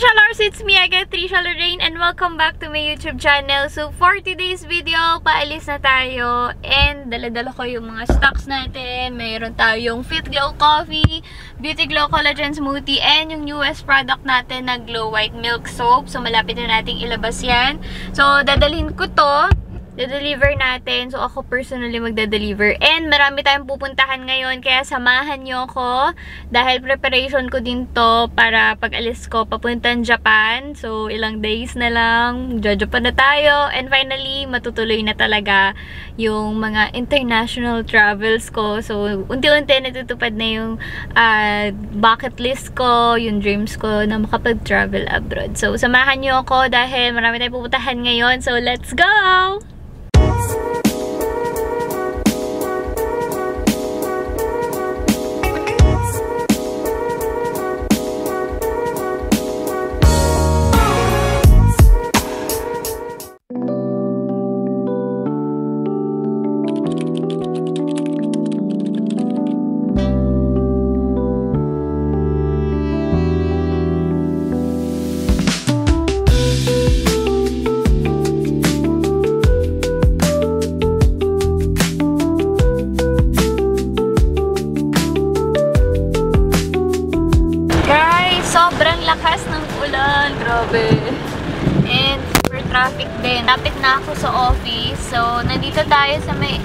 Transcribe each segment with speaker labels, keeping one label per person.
Speaker 1: Shalors, it's me again, Tricia Lorraine, and welcome back to my YouTube channel. So, for today's video, paalis na tayo and dala-dala ko yung mga stocks natin. Mayroon tayong Fit Glow Coffee, Beauty Glow Collagen Smoothie, and yung newest product natin na Glow White Milk Soap. So, malapit na nating ilabas yan. So, dadalhin ko to. Da-deliver natin. So, ako personally magda-deliver. And marami tayong pupuntahan ngayon. Kaya samahan nyo ko. Dahil preparation ko din to para pag alis ko papuntang Japan. So, ilang days na lang. Japan na tayo. And finally, matutuloy na talaga yung mga international travels ko. So, unti-unti natutupad na yung bucket list ko, yung dreams ko na makapag-travel abroad. So, samahan nyo ako dahil marami tayong pupuntahan ngayon. So, let's go! Sobrang lakas ng ulan. Grabe. And super traffic din. Lapit na ako sa office. So, nandito tayo sa may,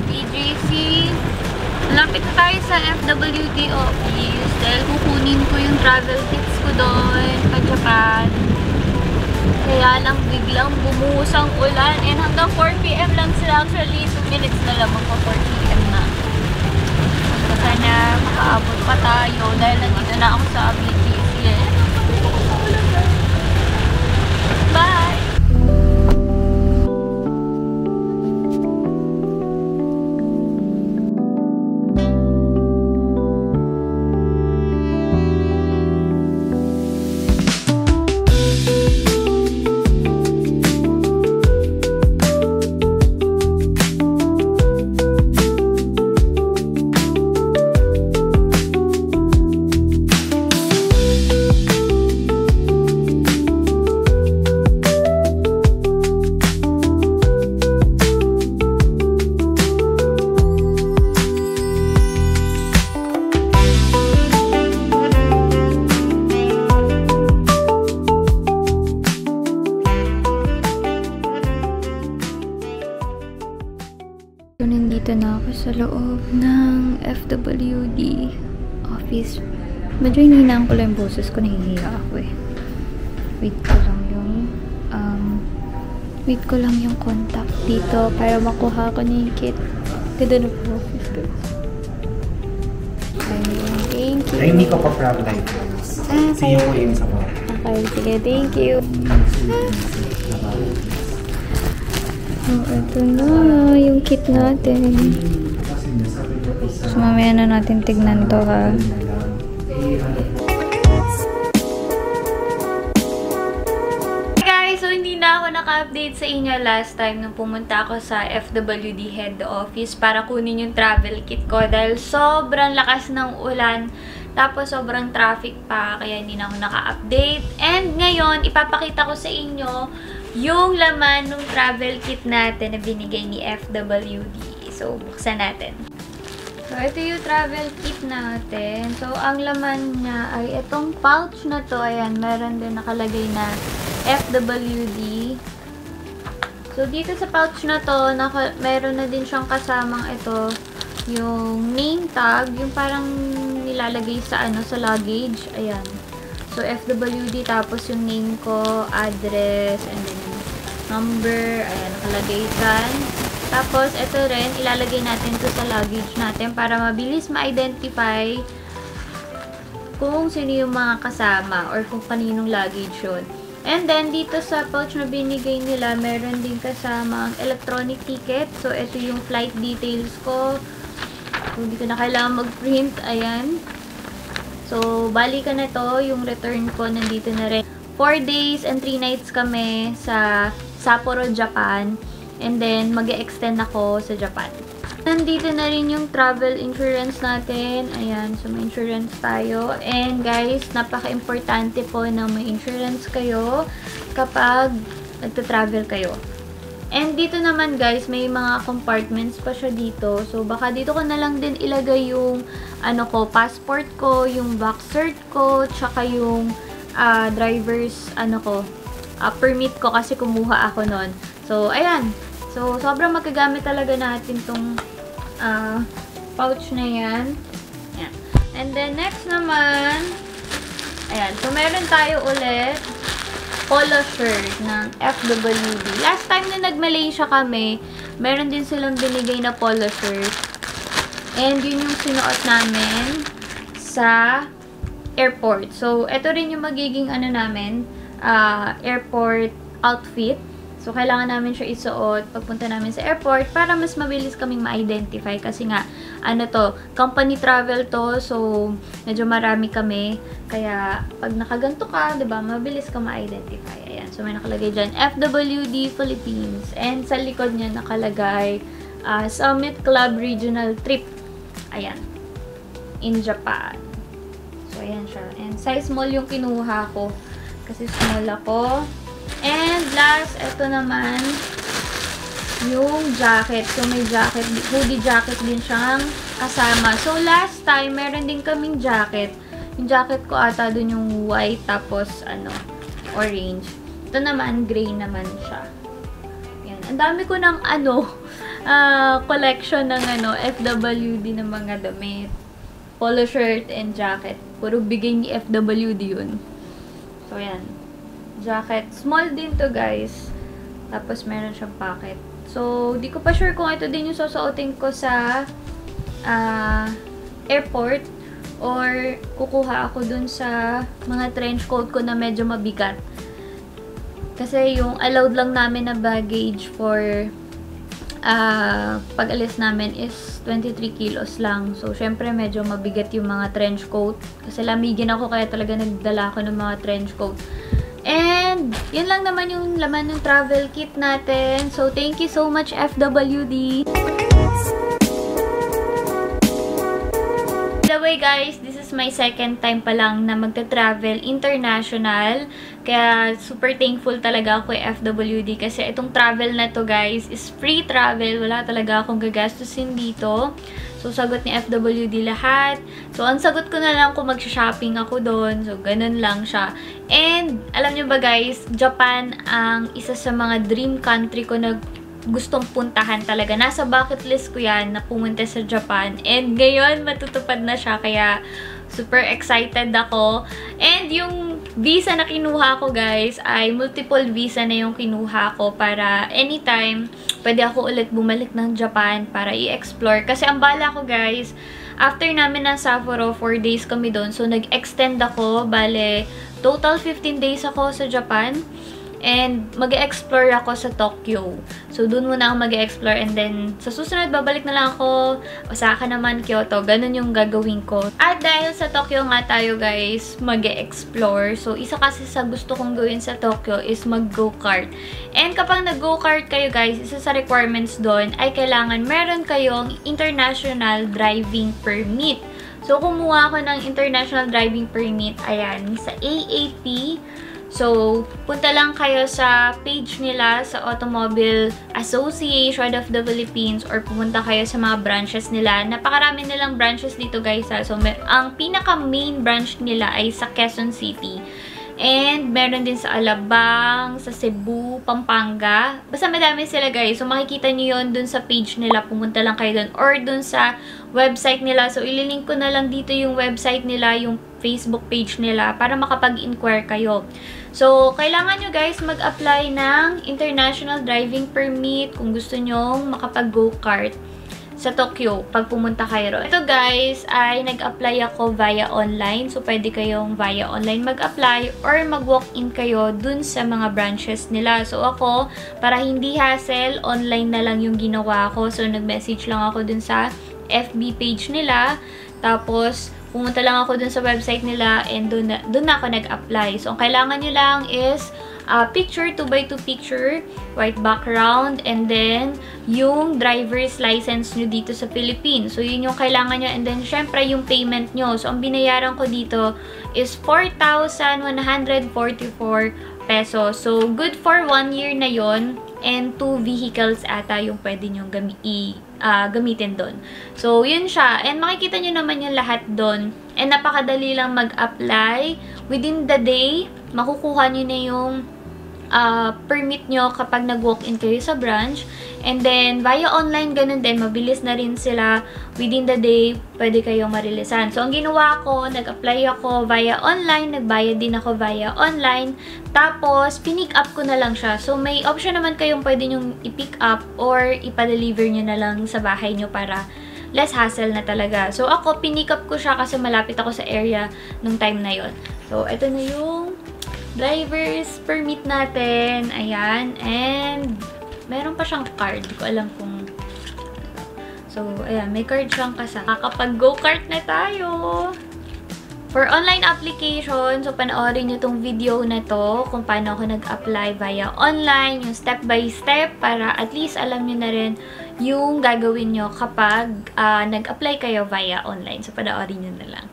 Speaker 1: BGC. Lapit na tayo sa FWD office. Dahil kukunin ko yung travel tips ko doon sa Japan. Kaya lang biglang bumuhos ang ulan. And hanggang 4 PM lang sila. Actually, 2 minutes na lang magpa 4 PM na. Sana makaabot pa tayo dahil nandito na ako sa BGC. Bye! Nandito na ako sa loob ng FWD office. Medyo hinihinaan ko lang yung boses ko. Nahihiya ako eh. Wait ko lang yung contact dito para makuha ko na yung kit. Ganda na po office ko. Thank you.
Speaker 2: Ay, hindi ko pa proud life. See you po yun sa mga.
Speaker 1: Okay, sige. Thank you. Oh, ito na yung kit natin. So, mamaya na natin tignan to ha. Hey guys, so hindi na ako naka-update sa inyo last time nung pumunta ako sa FWD head office para kunin yung travel kit ko dahil sobrang lakas ng ulan. Tapos, sobrang traffic pa, kaya hindi na ako naka-update. And ngayon, ipapakita ko sa inyo yung laman ng travel kit natin na binigay ni FWD. So, buksan natin. So, ito yung travel kit natin. So, ang laman niya ay itong pouch na to. Ayan, meron din nakalagay na FWD. So, dito sa pouch na to, meron na din siyang kasamang ito, yung name tag, yung parang nilalagay sa sa luggage. Ayan. So, FWD, tapos yung name ko, address, and then number, ayan, nakalagay dyan. Tapos, ito rin, ilalagay natin to sa luggage natin para mabilis ma-identify kung sino yung mga kasama or kung kaninong luggage yun. And then, dito sa pouch na binigay nila, meron din kasama ang electronic ticket. So, ito yung flight details ko. Kung hindi ko na kailangan mag-print, ayan. So, balikan na to. Yung return ko, nandito na rin. 4 days and 3 nights kami sa Sapporo, Japan. And then, mag-e-extend ako sa Japan. Nandito na rin yung travel insurance natin. Ayan, so may insurance tayo. And guys, napaka-importante po na may insurance kayo kapag nagta-travel kayo. And dito naman guys, may mga compartments pa siya dito. So baka dito ko na lang din ilagay yung passport ko, yung back cert ko, tsaka yung driver's permit ko kasi kumuha ako nun. So ayan. So sobrang magagamit talaga natin tong pouch na yan. Ayan. And then, next naman, ayan. So, meron tayo ulit polo shirt ng FWD. Last time na nag-Malaysia kami, meron din silang binigay na polo shirt. And yun yung sinuot namin sa airport. So, ito rin yung magiging airport outfit. So, kailangan namin siya isuot pagpunta namin sa airport para mas mabilis kaming ma-identify. Kasi nga, company travel to. So, medyo marami kami. Kaya, pag nakaganto ka, diba, mabilis ka ma-identify. Ayan. So, may nakalagay dyan, FWD Philippines. And sa likod niya nakalagay, Summit Club Regional Trip. Ayan. In Japan. So, ayan siya. And size small yung kinuha ko. Kasi small ako. And last, ito naman, yung jacket. So, may jacket, hoodie jacket din siyang kasama. So, last time, meron din kaming jacket. Yung jacket ko ata dun yung white, tapos, orange. Ito naman, gray naman siya. Yan. Ang dami ko ng, collection ng, FWD ng mga damit. Polo shirt and jacket. Puro bigay ni FWD yun. So, yan. Jacket. Small din to guys. Tapos meron siyang pocket. So, di ko pa sure kung ito din yung susuotin ko sa airport or kukuha ako dun sa mga trench coat ko na medyo mabigat. Kasi yung allowed lang namin na baggage for pag-alis namin is 23 kilos lang. So, syempre medyo mabigat yung mga trench coat. Kasi lamigin ako kaya talaga nagdala ako ng mga trench coat. And, yun lang naman yung laman ng travel kit natin. So, thank you so much, FWD! By the way, guys, this is my second time pa lang na magta-travel international. Kaya, super thankful talaga ako kay FWD kasi itong travel na to, guys, is free travel. Wala talaga akong gagastusin dito. So, sagot ni FWD lahat. So, ang sagot ko na lang kung mag-shopping ako doon. So, ganun lang siya. And, alam nyo ba guys, Japan ang isa sa mga dream country ko na gustong puntahan talaga. Nasa bucket list ko yan na pumunta sa Japan. And ngayon, matutupad na siya. Kaya, super excited ako. And yung visa na kinuha ko guys, ay multiple visa na yung kinuha ko para anytime pwede ako ulit bumalik ng Japan para i-explore. Kasi ang bala ko guys, after namin ng Sapporo, 4 days kami doon. So, nag-extend ako. Bale, total 15 days ako sa Japan. And, mag-explore ako sa Tokyo. So, dun muna ako mag-explore. And then, sa susunod, babalik na lang ako. Osaka naman, Kyoto. Ganun yung gagawin ko. At dahil sa Tokyo nga tayo, guys, mag-explore. So, isa kasi sa gusto kong gawin sa Tokyo is mag-go-kart. And kapag nag-go-kart kayo, guys, isa sa requirements doon ay kailangan meron kayong international driving permit. So, kumuha ako ng international driving permit, ayan, sa AAP. So, punta lang kayo sa page nila sa Automobile Association of the Philippines or pumunta kayo sa mga branches nila. Napakarami nilang branches dito guys ha. So, ang pinaka-main branch nila ay sa Quezon City. And, meron din sa Alabang, sa Cebu, Pampanga. Basta madami sila guys. So, makikita nyo yun dun sa page nila. Pumunta lang kayo dun. Or dun sa website nila. So, ililink ko na lang dito yung website nila, yung Facebook page nila para makapag-inquire kayo. So, kailangan nyo guys mag-apply ng International Driving Permit kung gusto nyong makapag-go-kart sa Tokyo pag pumunta kayo ron. Ito guys ay nag-apply ako via online. So, pwede kayong via online mag-apply or mag-walk-in kayo dun sa mga branches nila. So, ako, para hindi hassle, online na lang yung ginawa ko. So, nag-message lang ako dun sa FB page nila. Tapos, pumunta lang ako dun sa website nila and dun na ako nag-apply. So, ang kailangan nyo lang is picture, 2x2 picture, white background, and then yung driver's license nyo dito sa Philippines. So, yun yung kailangan nyo. And then, syempre, yung payment nyo. So, ang binayaran ko dito is 4,144 pesos. So, good for 1 year na yon. And 2 vehicles ata yung pwede nyong gamitin doon. So, yun siya. And makikita nyo naman yung lahat doon. And napakadali lang mag-apply. Within the day, makukuha nyo na yung permit nyo kapag nag-walk-in kayo sa branch. And then, via online, ganun din. Mabilis na rin sila. Within the day, pwede kayong marilisan. So, ang ginawa ko, nag-apply ako via online. Nagbayad din ako via online. Tapos, pinick up ko na lang siya. So, may option naman kayong pwede nyong i-pick up or ipa-deliver nyo na lang sa bahay nyo para less hassle na talaga. So, ako, pinick up ko siya kasi malapit ako sa area nung time na yon. So, ito na yung driver's permit natin. Ayan. And, meron pa siyang card. Hindi ko alam kung... So, ayan. May card siyang kasama. Kakapag-go-kart na tayo! For online application, so panoorin nyo tong video na to kung paano ako nag-apply via online, yung step-by-step para at least alam nyo na rin yung gagawin nyo kapag nag-apply kayo via online. So, panoorin nyo na lang.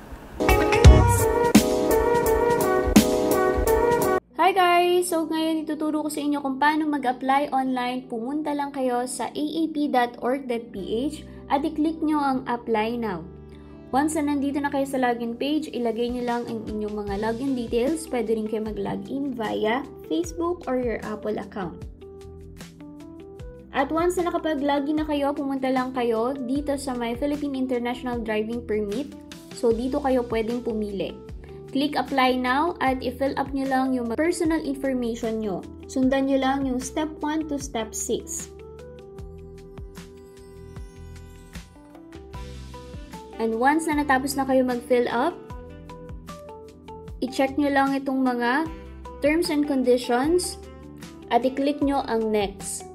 Speaker 1: Hi guys! So ngayon ituturo ko sa inyo kung paano mag-apply online. Pumunta lang kayo sa aap.org.ph at i-click nyo ang Apply Now. Once na nandito na kayo sa login page, ilagay nyo lang ang inyong mga login details. Pwede rin kayo mag-login via Facebook or your Apple account. At once na nakapag-login na kayo, pumunta lang kayo dito sa my Philippine International Driving Permit. So dito kayo pwedeng pumili. Click Apply Now at i-fill up nyo lang yung personal information nyo. Sundan nyo lang yung step 1 to step 6. And once na natapos na kayo mag-fill up, i-check nyo lang itong mga terms and conditions at i-click nyo ang Next.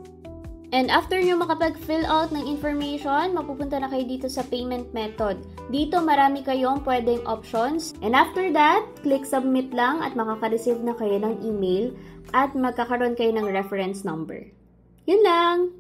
Speaker 1: And after nyo makapag-fill out ng information, mapupunta na kayo dito sa payment method. Dito marami kayong pwedeng options. And after that, click submit lang at makaka-receive na kayo ng email at magkakaroon kayo ng reference number. Yun lang!